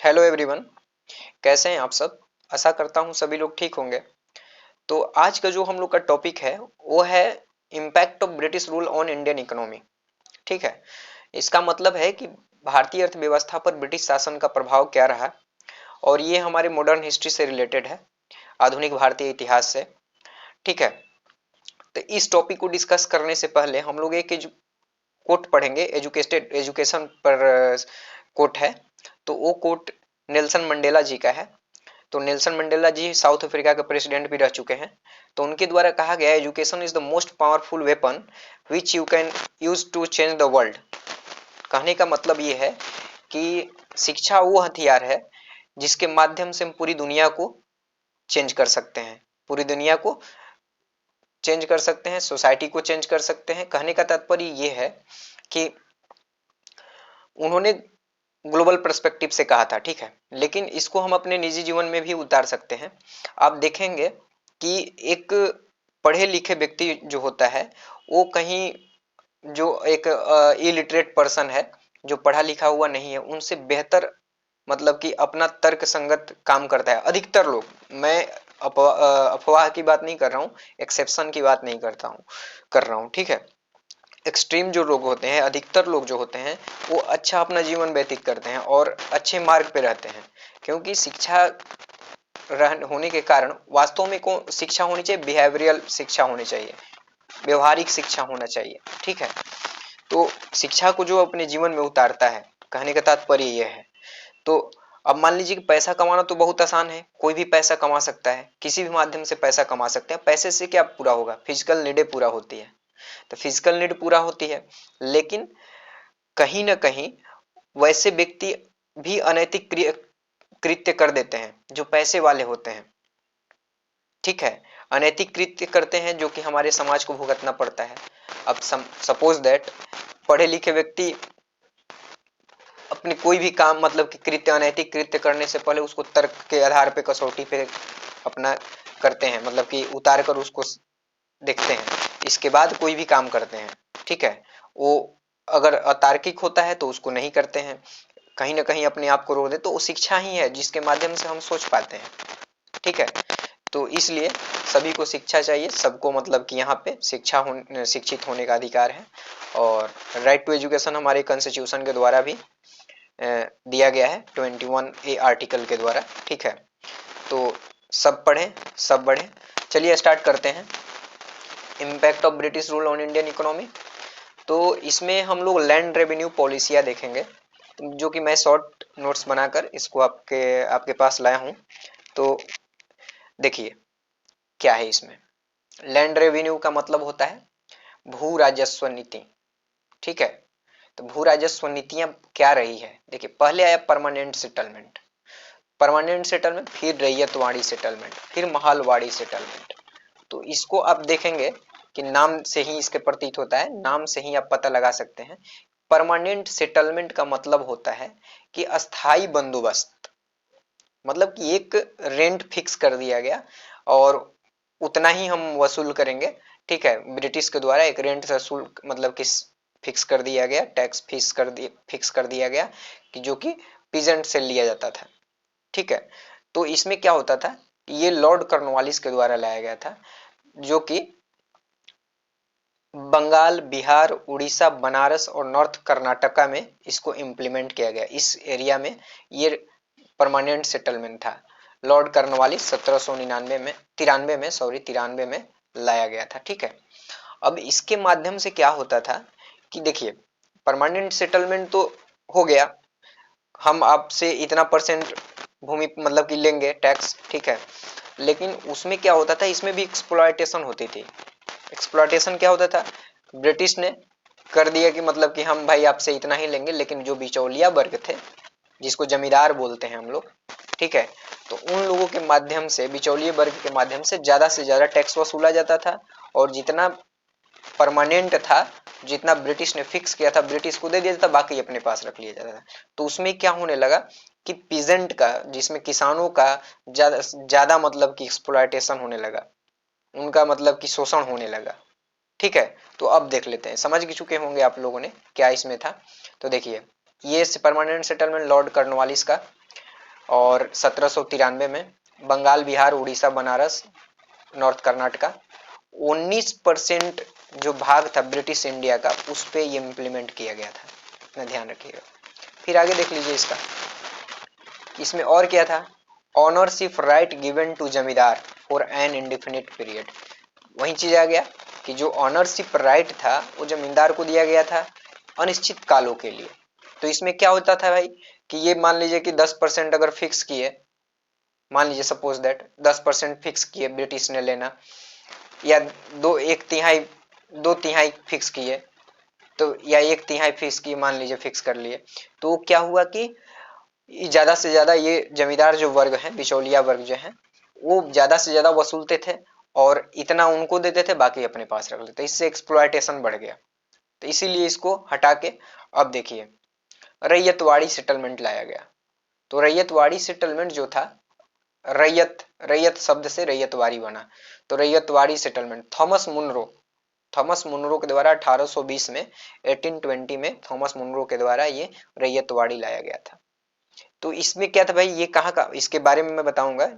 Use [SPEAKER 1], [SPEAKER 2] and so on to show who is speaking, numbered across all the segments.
[SPEAKER 1] Hello everyone. कैसे हैं आप सब? आशा करता हूं सभी लोग ठीक होंगे। तो आज का जो हम लोग का टॉपिक है वो है impact of British rule on Indian economy. ठीक है। इसका मतलब है कि भारतीय अर्थव्यवस्था पर ब्रिटिश शासन का प्रभाव क्या रहा, और ये हमारे मॉडर्न हिस्ट्री से रिलेटेड है, आधुनिक भारतीय इतिहास से। ठीक है। तो इस टॉपिक को डिस्कस करने से पहले हम लोग एक कोट पढ़ेंगे, एजुकेटेड एजुकेशन पर कोट है। तो वो कोट नेल्सन मंडेला जी का है। तो Nelson Mandela ji South Africa के प्रेसिडेंट भी रह चुके हैं। तो उनके द्वारा कहा गया, education is the most powerful weapon which you can use to change the world. कहने का मतलब ये है कि शिक्षा वो हथियार है जिसके माध्यम से हम पूरी दुनिया को चेंज कर सकते हैं, पूरी दुनिया को चेंज कर सकते हैं, सोसाइटी को चेंज कर सकते हैं। कहने का तात्पर्य ये है कि उन्होंने ग्लोबल पर्सपेक्टिव से कहा था। ठीक है, लेकिन इसको हम अपने निजी जीवन में भी उतार सकते हैं। आप देखेंगे कि एक पढ़े लिखे व्यक्ति जो होता है वो कहीं, जो एक इलिटरेट पर्सन है, जो पढ़ा लिखा हुआ नहीं है, उनसे बेहतर मतलब कि अपना तर्क संगत काम करता है अधिकतर लोग। मैं अफवाह की बात नहीं कर रहा हूँ, एक्सेप्शन की बात नहीं कर रहा हूँ। ठीक है। एक्सट्रीम जो लोग होते हैं, अधिकतर लोग जो होते हैं, वो अच्छा अपना जीवन व्यतीत करते हैं और अच्छे मार्ग पे रहते हैं, क्योंकि शिक्षा होने के कारण वास्तव में को शिक्षा होनी चाहिए, बिहेवियरल शिक्षा होनी चाहिए, व्यवहारिक शिक्षा होना चाहिए। ठीक है। तो शिक्षा को जो अपने जीवन में उतारता है, कहने का तात्पर्य यह है। तो अब मान लीजिए कि पैसा कमाना तो बहुत आसान है, कोई भी पैसा कमा सकता है, किसी भी माध्यम से पैसा कमा सकते हैं। पैसे से क्या पूरा होगा? फिजिकल नीडें पूरा होती है। तो फिजिकल नीड पूरा होती है, लेकिन कहीं ना कहीं वैसे व्यक्ति भी अनैतिक कृत्य कर देते हैं जो पैसे वाले होते हैं। ठीक है। अनैतिक कृत्य करते हैं जो कि हमारे समाज को भुगतना पड़ता है। अब सपोज दैट पढ़े लिखे व्यक्ति अपने कोई भी काम मतलब कि कृत्य, अनैतिक कृत्य करने से पहले उसको तर्क के आधार पे, कसौटी पे अपना करते हैं, मतलब कि उतार कर उसको देखते हैं, इसके बाद कोई भी काम करते हैं। ठीक है। वो अगर अतार्किक होता है तो उसको नहीं करते हैं, कहीं ना कहीं अपने आप को रोक दे, तो वो शिक्षा ही है जिसके माध्यम से हम सोच पाते हैं। ठीक है। तो इसलिए सभी को शिक्षा चाहिए, सबको मतलब कि यहाँ पे शिक्षित होने का अधिकार है। और राइट टू एजुकेशन हमारे कॉन्स्टिट्यूशन के द्वारा भी दिया गया है, 21A आर्टिकल के द्वारा। ठीक है। तो सब पढ़ें, सब बढ़ें। चलिए स्टार्ट करते हैं। Impact of British rule on Indian economy. तो इसमें हम लोग लैंड रेवेन्यू पॉलिसियाँ देखेंगे, जो कि मैं शॉर्ट नोट्स बनाकर इसको आपके आपके पास लाया हूँ। तो देखिए क्या है इसमें। लैंड रेवेन्यू का मतलब होता है भू राजस्व नीति। ठीक है। तो भू राजस्व नीतियां क्या रही है? देखिए, पहले आया परमानेंट सेटलमेंट, परमानेंट सेटलमेंट, फिर रैयतवाड़ी सेटलमेंट, फिर महलवाड़ी सेटलमेंट। तो इसको आप देखेंगे कि नाम से ही इसके प्रतीत होता है, नाम से ही आप पता लगा सकते हैं। परमानेंट सेटलमेंट का मतलब होता है कि अस्थाई बंदोबस्त, मतलब कि एक रेंट फिक्स कर दिया गया और उतना ही हम वसूल करेंगे। ठीक है। ब्रिटिश के द्वारा एक रेंट वसूल मतलब कि फिक्स कर दिया गया, टैक्स फिक्स कर दिया गया, कि जो कि पीजेंट से लिया जाता था। ठीक है। तो इसमें क्या होता था, ये लॉर्ड कॉर्नवालिस के द्वारा लाया गया था, जो कि बंगाल, बिहार, उड़ीसा, बनारस और नॉर्थ कर्नाटका में इसको इम्प्लीमेंट किया गया। इस एरिया में ये परमानेंट सेटलमेंट था। लॉर्ड कॉर्नवालिस 1799 में, तिरानवे में लाया गया था। ठीक है। अब इसके माध्यम से क्या होता था कि देखिए, परमानेंट सेटलमेंट तो हो गया, हम आपसे इतना परसेंट भूमि मतलब कि लेंगे टैक्स। ठीक है। लेकिन उसमें क्या होता था, इसमें भी एक्सप्लॉयटेशन होती थी। एक्सप्लॉयटेशन क्या होता था, ब्रिटिश ने कर दिया कि मतलब कि हम भाई आपसे इतना ही लेंगे, लेकिन जो बिचौलिया वर्ग थे, जिसको जमींदार बोलते हैं हम लोग, ठीक है, तो उन लोगों के माध्यम से, बिचौलिए वर्ग के माध्यम से ज्यादा टैक्स वसूला जाता था। और जितना परमानेंट था, जितना ब्रिटिश ने फिक्स किया था, ब्रिटिश को दे दिया जाता, बाकी अपने पास रख लिया जाता था। तो उसमें क्या होने लगा कि पीजेंट का, जिसमें किसानों का ज्यादा ज्यादा मतलब कि एक्सप्लॉयटेशन होने लगा, उनका मतलब कि शोषण होने लगा। ठीक है। तो अब देख लेते हैं, समझ चुके होंगे आप लोगों ने क्या इसमें था। तो देखिए, ये परमानेंट सेटलमेंट लॉर्ड कॉर्नवालिस का और 1793 में बंगाल, बिहार, उड़ीसा, बनारस, नॉर्थ कर्नाटका 19% जो भाग था ब्रिटिश इंडिया का उस पे ये इम्प्लीमेंट किया गया था, इतना ध्यान रखिएगा। फिर आगे देख लीजिए इसका, इसमें और क्या था, ऑनरशिप राइट गिवन टू जमींदार फॉर एन इंडिफिनिट पीरियड। वही चीज आ गया कि जो ऑनरशिप राइट था वो जमींदार को दिया गया था अनिश्चित कालों के लिए। तो इसमें क्या होता था भाई कि ये मान लीजिए कि 10% अगर फिक्स किए, मान लीजिए सपोज दैट 10% फिक्स किए ब्रिटिश ने लेना, या एक तिहाई, 2 तिहाई फिक्स किए, तो या 1 तिहाई फिक्स किए, मान लीजिए फिक्स कर लिए, तो क्या हुआ कि ज्यादा से ज्यादा ये जमींदार जो वर्ग है, बिचौलिया वर्ग जो है, वो ज्यादा से ज्यादा वसूलते थे और इतना उनको देते थे, बाकी अपने पास रख लेते, इससे एक्सप्लॉयटेशन बढ़ गया। तो इसीलिए इसको हटा के अब देखिए रैयतवाड़ी सेटलमेंट लाया गया। तो रैयतवाड़ी सेटलमेंट जो था, रैयत, रैयत शब्द से रैयतवाड़ी बना, तो रैयतवाड़ी सेटलमेंट थॉमस मुनरो के द्वारा 1820 में, 1820 में थॉमस मुनरो के द्वारा ये रैयतवाड़ी लाया गया था। तो इसमें क्या था भाई, ये कहाँ का, इसके बारे में मैं बताऊंगा,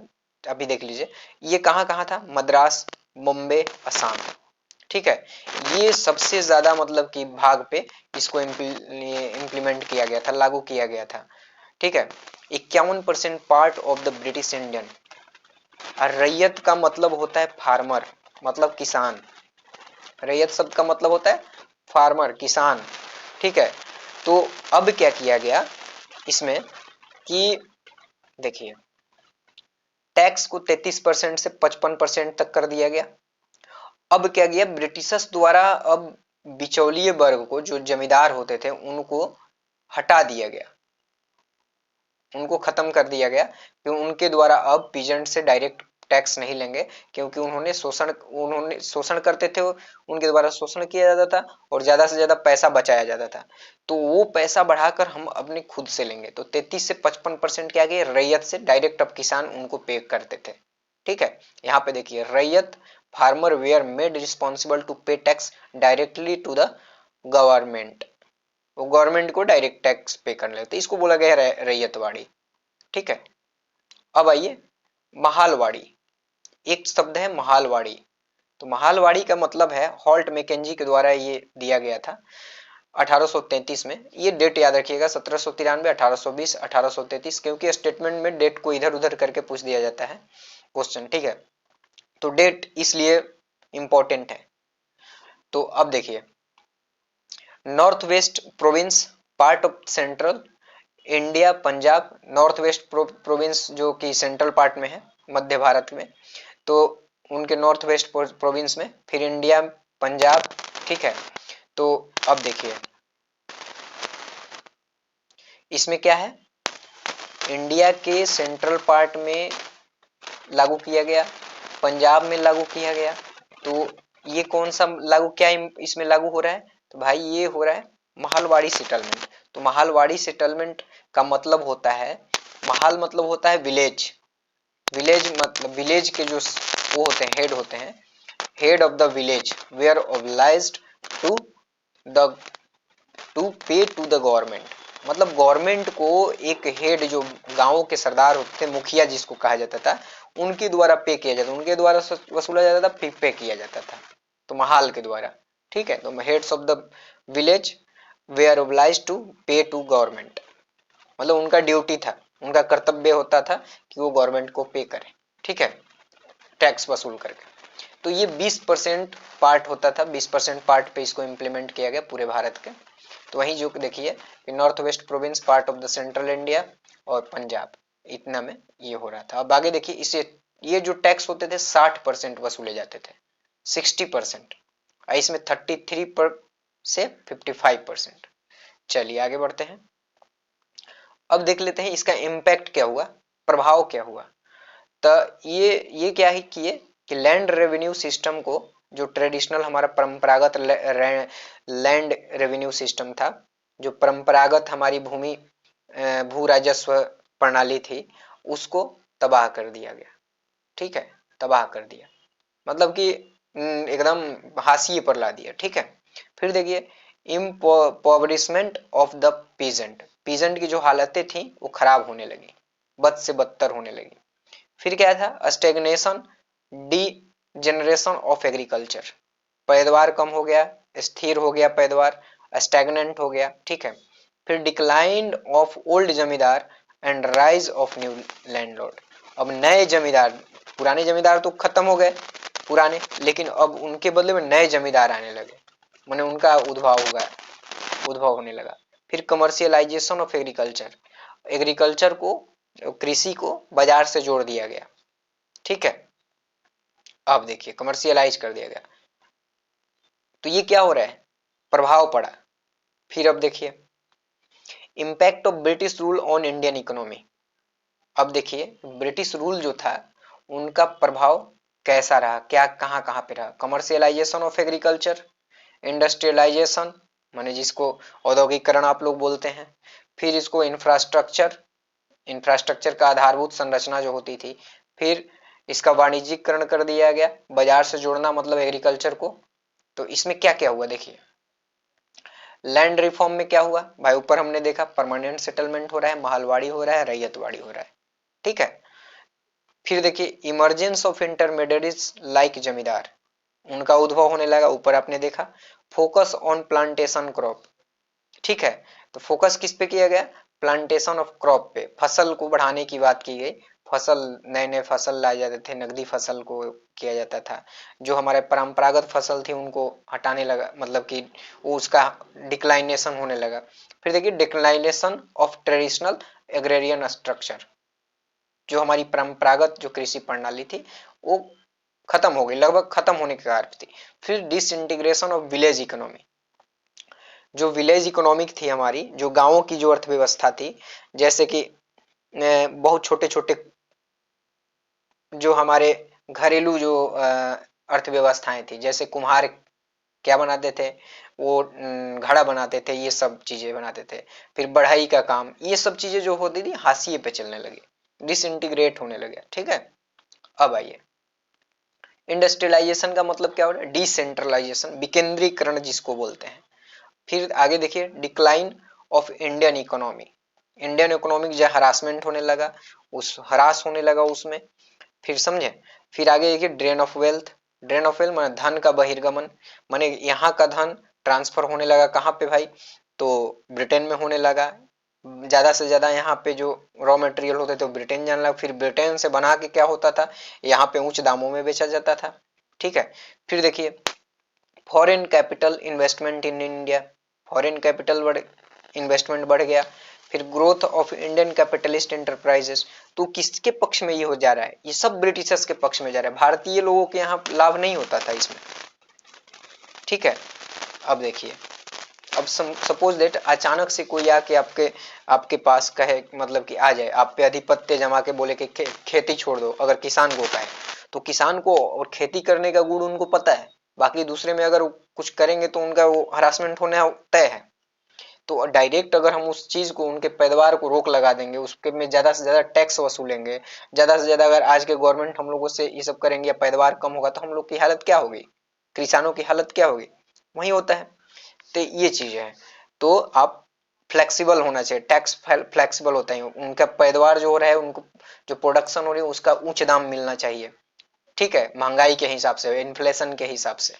[SPEAKER 1] अभी देख लीजिए ये कहाँ कहाँ था, मद्रास, मुंबई, असम, ठीक है। ये सबसे ज्यादा मतलब कि भाग पे इसको इम्प्लीमेंट किया गया था, लागू किया गया था, ठीक है। 51% part of the British Indian. और रैयत का मतलब होता है फार्मर, मतलब किसान, रैयत शब्द का मतलब होता है फार्मर, किसान, ठीक है। तो अब क्या किया गया इसमें कि देखिए टैक्स को 33% से 55% तक कर दिया गया। अब क्या गया ब्रिटिशर्स द्वारा, अब बिचौलिए वर्ग को, जो जमींदार होते थे, उनको हटा दिया गया, उनको खत्म कर दिया गया कि उनके द्वारा अब पीजेंट से डायरेक्ट टैक्स नहीं लेंगे, क्योंकि उन्होंने शोषण करते थे, उनके द्वारा शोषण किया जाता था और ज्यादा से ज्यादा पैसा बचाया जाता था। तो वो पैसा बढ़ाकर हम अपने खुद से लेंगे, तो 33 से 55% क्या गए रैयत से डायरेक्ट, अब किसान उनको पे करते थे, ठीक है। यहाँ पे देखिए रैयत, farmer were made responsible to pay tax directly to the government, वो गवर्नमेंट को डायरेक्ट टैक्स पे कर लेते, इसको बोला गया रैयतवाड़ी, ठीक है। अब आइए महालवाड़ी, एक शब्द है महालवाड़ी। तो महालवाड़ी का मतलब है, हॉल्ट मैकेंजी के द्वारा ये दिया गया था 1833 में। ये डेट याद रखिएगा 1793, 1820, 1833, क्योंकि स्टेटमेंट में डेट को इधर उधर करके पूछ दिया जाता है क्वेश्चन, ठीक है। तो डेट इसलिए इंपॉर्टेंट है। तो अब देखिए north west province, part of central India, Punjab, north west province जो कि सेंट्रल पार्ट में है, मध्य भारत में, तो उनके नॉर्थ वेस्ट प्रोविंस में, फिर इंडिया, पंजाब, ठीक है। तो अब देखिए इसमें क्या है, इंडिया के सेंट्रल पार्ट में लागू किया गया, पंजाब में लागू किया गया। तो ये कौन सा लागू, क्या इसमें लागू हो रहा है, तो भाई ये हो रहा है महालवाड़ी सेटलमेंट। तो महालवाड़ी सेटलमेंट का मतलब होता है, महाल मतलब होता है विलेज, विलेज मतलब विलेज के जो वो होते हैं, हेड होते हैं, head of the village were obliged to the to pay to the government, मतलब गवर्नमेंट को एक हेड, जो गांवों के सरदार होते थे, मुखिया जिसको कहा जाता था, उनके द्वारा पे किया जाता, उनके द्वारा वसूला जाता था, फिर पे किया जाता था, तो महाल के द्वारा, ठीक है। तो heads of the village were obliged to pay to government, मतलब उनका ड्यूटी था, उनका कर्तव्य होता था कि वो गवर्नमेंट को पे करें, ठीक है, टैक्स वसूल करके। तो ये 20% पार्ट होता था, 20% पार्ट पे इसको इम्प्लीमेंट किया गया पूरे भारत के। तो वहीं जो देखिए कि north west province, part of the central India और पंजाब, इतना में ये हो रहा था। अब आगे देखिए इसे, ये जो टैक्स होते थे 60% वसूले जाते थे, 60%, इसमें 33 से 55%। चलिए आगे बढ़ते हैं। अब देख लेते हैं इसका इम्पैक्ट क्या हुआ, प्रभाव क्या हुआ। तो ये क्या ही किए कि लैंड रेवेन्यू सिस्टम को, जो ट्रेडिशनल हमारा परंपरागत लैंड रेवेन्यू सिस्टम था, जो परंपरागत हमारी भूमि भू राजस्व प्रणाली थी, उसको तबाह कर दिया गया, ठीक है, तबाह कर दिया, मतलब कि एकदम हाशिए पर ला दिया, ठीक है। फिर देखिए इम्पोवरिशमेंट ऑफ द पीजेंट, पीजेंट की जो हालतें थी वो खराब होने लगी, बद से बदतर होने लगी। फिर क्या था, stagnation, D generation of agriculture, पैदावार कम हो गया, स्थिर हो गया पैदावार, स्टैग्नेंट हो गया, ठीक है। फिर डिक्लाइन ऑफ ओल्ड जमींदार and rise of new landlord, अब नए जमींदार, पुराने जमींदार तो खत्म हो गए पुराने, लेकिन अब उनके बदले में नए जमींदार आने लगे, माने उनका उद्भव होने लगा। फिर कमर्शियलाइजेशन ऑफ एग्रीकल्चर, एग्रीकल्चर को, कृषि को बाजार से जोड़ दिया गया, ठीक है। अब देखिए कमर्शियलाइज कर दिया गया, तो ये क्या हो रहा है, प्रभाव पड़ा। फिर अब देखिए impact of British rule on Indian economy, अब देखिए ब्रिटिश रूल जो था उनका प्रभाव कैसा रहा, क्या कहां कहां पे रहा। कमर्शियलाइजेशन ऑफ एग्रीकल्चर, इंडस्ट्रियलाइजेशन माने जिसको औद्योगिकरण आप लोग बोलते हैं, फिर इसको इंफ्रास्ट्रक्चर, इंफ्रास्ट्रक्चर का आधारभूत संरचना जो होती थी, फिर इसका वाणिज्यिकरण कर दिया गया, बाजार से जोड़ना मतलब एग्रीकल्चर को। तो इसमें क्या क्या हुआ देखिए, लैंड रिफॉर्म में क्या हुआ भाई, ऊपर हमने देखा परमानेंट सेटलमेंट हो रहा है, महलवाड़ी हो रहा है, रैयतवाड़ी हो रहा है, ठीक है। फिर देखिए इमरजेंस ऑफ इंटरमीडिएट्स लाइक जमींदार, उनका उद्भव होने लगा, ऊपर आपने देखा। फोकस ऑन प्लांटेशन क्रॉप, ठीक है, तो फोकस किस पे किया गया, प्लांटेशन ऑफ क्रॉप पे, फसल को बढ़ाने की बात की गई, फसल नए नए फसल लाए जाते थे, नकदी फसल को किया जाता था, जो हमारे परंपरागत फसल थी उनको हटाने लगा, मतलब कि वो उसका डिक्लाइनेशन होने लगा। फिर देखिए declination of traditional agrarian structure, जो हमारी परंपरागत जो कृषि प्रणाली थी वो खत्म हो गई, लगभग खत्म होने के कगार पे थी। फिर डिसइंटीग्रेशन ऑफ विलेज इकोनॉमी, जो विलेज इकोनॉमिक थी हमारी, जो गांवों की जो अर्थव्यवस्था थी, जैसे कि बहुत छोटे छोटे जो हमारे घरेलू जो अर्थव्यवस्थाएं थी, जैसे कुम्हार क्या बनाते थे, वो घड़ा बनाते थे, ये सब चीजें बनाते थे। फिर बढ़ई का काम, ये सब चीजें जो होती थी हाशिए पे चलने लगी, डिसइंटीग्रेट होने लगे, ठीक है। अब आइए इंडस्ट्रियलाइजेशन का मतलब क्या हो रहा है, डिसेंट्रलाइजेशन, विकेंद्रीकरण जिसको बोलते हैं। फिर आगे देखिए decline of Indian economy, Indian economic जो हरासमेंट होने लगा, उस हरास होने लगा उसमें। फिर समझे, फिर आगे देखिए drain of wealth, drain of wealth माने धन का बहिर्गमन, माने यहाँ का धन ट्रांसफर होने लगा कहाँ पे भाई, तो ब्रिटेन में होने लगा, ज्यादा से ज्यादा यहाँ पे जो रॉ मटेरियल होते थे वो ब्रिटेन जाने लगा, फिर ब्रिटेन से बना के क्या होता था, यहाँ पे उच्च दामों में बेचा जाता था, ठीक है। फिर देखिए foreign capital investment in India, foreign capital investment बढ़ गया। फिर growth of Indian capitalist enterprises, तो किसके पक्ष में ये हो जा रहा है, ये सब ब्रिटिशर्स के पक्ष में जा रहा है, भारतीय लोगों के यहाँ लाभ नहीं होता था इसमें, ठीक है। अब देखिए, अब सपोज दैट अचानक से कोई आके आपके आपके पास कहे, मतलब कि आ जाए आप पे आधिपत्य जमा के बोले कि खेती छोड़ दो, अगर किसान को कहे, तो किसान को और खेती करने का गुण उनको पता है, बाकी दूसरे में अगर कुछ करेंगे तो उनका वो हरासमेंट होना तय है। तो डायरेक्ट अगर हम उस चीज को, उनके पैदावार को रोक लगा देंगे, उसके में ज्यादा से ज्यादा टैक्स वसूलेंगे, ज्यादा से ज्यादा अगर आज के गवर्नमेंट हम लोगों से ये सब करेंगे या पैदावार कम होगा, तो हम लोग की हालत क्या होगी, किसानों की हालत क्या होगी, वही होता है। तो ये चीज है, तो आप फ्लेक्सिबल होना चाहिए, टैक्स फ्लेक्सिबल होता है, उनका पैदावार जो हो रहा है, उनको जो प्रोडक्शन हो रही है उसका उच्च दाम मिलना चाहिए, ठीक है, महंगाई के हिसाब से, इन्फ्लेशन के हिसाब से,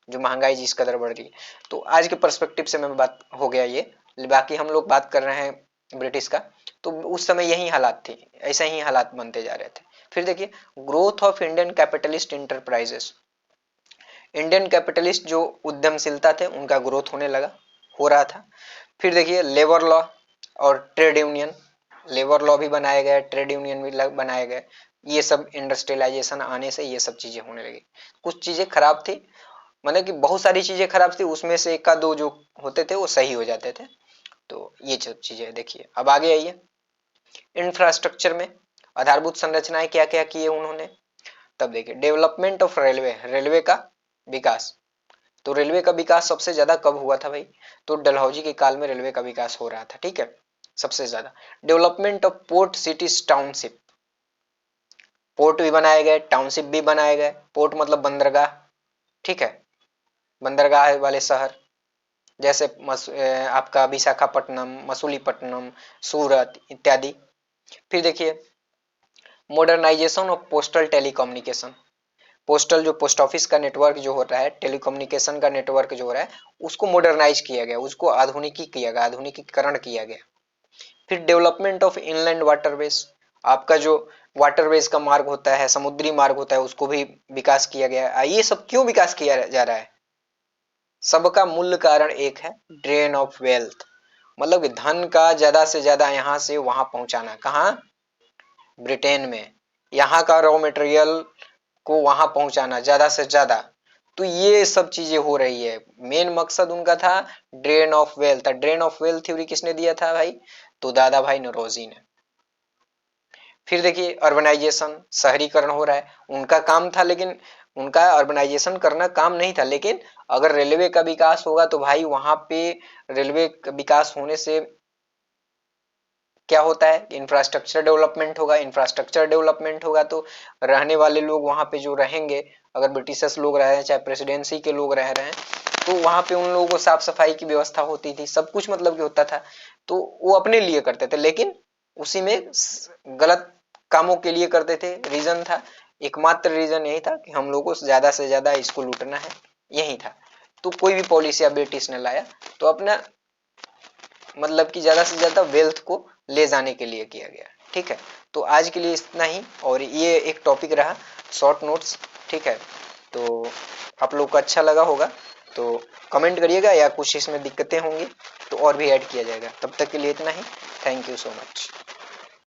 [SPEAKER 1] जो महंगाई जिस कदर बढ़ रही है। तो आज के पर्सपेक्टिव से मैं बात हो गया ये, बाकी हम लोग बात कर रहे हैं ब्रिटिश का, तो उस समय यही हालात थी, ऐसा ही हालात बनते जा रहे थे। फिर देखिए growth of Indian capitalist enterprises, Indian capitalist जो उद्यमशीलता थे उनका ग्रोथ होने लगा, हो रहा था। फिर देखिए लेबर लॉ और ट्रेड यूनियन, लेबर लॉ भी बनाए गए, ट्रेड यूनियन भी बनाए गए, ये सब इंडस्ट्रियलाइजेशन आने से ये सब चीजें होने लगी। कुछ चीजें खराब थी, मतलब कि बहुत सारी चीजें खराब थी, उसमें से एक का दो जो होते थे वो सही हो जाते थे। तो ये सब चीजें देखिए। अब आगे आइए इंफ्रास्ट्रक्चर में आधारभूत संरचनाएं क्या क्या किए उन्होंने, तब देखिए डेवलपमेंट ऑफ रेलवे, रेलवे का विकास। तो रेलवे का विकास सबसे ज्यादा कब हुआ था भाई, तो डलहौजी के काल में रेलवे का विकास हो रहा था, ठीक है, सबसे ज्यादा। Development of port cities township, port भी बनाए गए, टाउनशिप भी बनाए गए, पोर्ट मतलब बंदरगाह, ठीक है, बंदरगाह वाले शहर, जैसे आपका विशाखापट्टनम, मसूलीपट्टनम, सूरत इत्यादि। फिर देखिए modernisation of postal telecommunication. Postal जो पोस्ट ऑफिस का नेटवर्क जो हो रहा है, टेलीकम्युनिकेशन का नेटवर्क जो हो रहा है, उसको मॉडर्नाइज किया गया, उसको आधुनिकी किया गया, आधुनिकीकरण किया गया। फिर डेवलपमेंट ऑफ इनलैंड वाटरवेज, आपका जो वाटरवेज का मार्ग होता है, समुद्री मार्ग होता है, उसको भी विकास किया गया। ये सब क्यों विकास किया जा रहा है? सबका मूल कारण एक है, ड्रेन ऑफ वेल्थ, मतलब कि धन का ज्यादा से ज्यादा यहां से वहां पहुंचाना। कहाँ? ब्रिटेन में। यहाँ का रॉ मटेरियल को वहां पहुंचाना ज्यादा से ज्यादा। तो ये सब चीजें हो रही है। मेन मकसद उनका था drain of wealth. Drain of wealth theory किसने दिया था भाई? तो दादा भाई नौरोजी ने। फिर देखिए अर्बनाइजेशन, शहरीकरण हो रहा है, उनका काम था, लेकिन उनका अर्बनाइजेशन करना काम नहीं था, लेकिन अगर रेलवे का विकास होगा तो भाई वहां पे रेलवे का विकास होने से क्या होता है? इंफ्रास्ट्रक्चर डेवलपमेंट होगा। इंफ्रास्ट्रक्चर डेवलपमेंट होगा तो रहने वाले लोग वहां पे जो रहेंगे, अगर ब्रिटिशर्स लोग रह रहे हैं, चाहे प्रेसिडेंसी के लोग रह रहे हैं, तो वहां पे उन लोगों को साफ सफाई की व्यवस्था होती थी, सब कुछ मतलब कि होता था। तो वो अपने लिए करते थे, लेकिन उसी में गलत कामों के लिए करते थे। रीजन था, एकमात्र रीजन यही था कि हम लोगों को ज्यादा से ज्यादा इसको लूटना है, यही था। तो कोई भी पॉलिसी ब्रिटिश ने लाया तो अपना मतलब कि ज्यादा से ज्यादा वेल्थ को ले जाने के लिए किया गया। ठीक है, तो आज के लिए इतना ही, और ये एक टॉपिक रहा शॉर्ट नोट्स। ठीक है, तो आप लोग को अच्छा लगा होगा तो कमेंट करिएगा, या कुछ इसमें दिक्कतें होंगी तो और भी ऐड किया जाएगा। तब तक के लिए इतना ही। Thank you so much.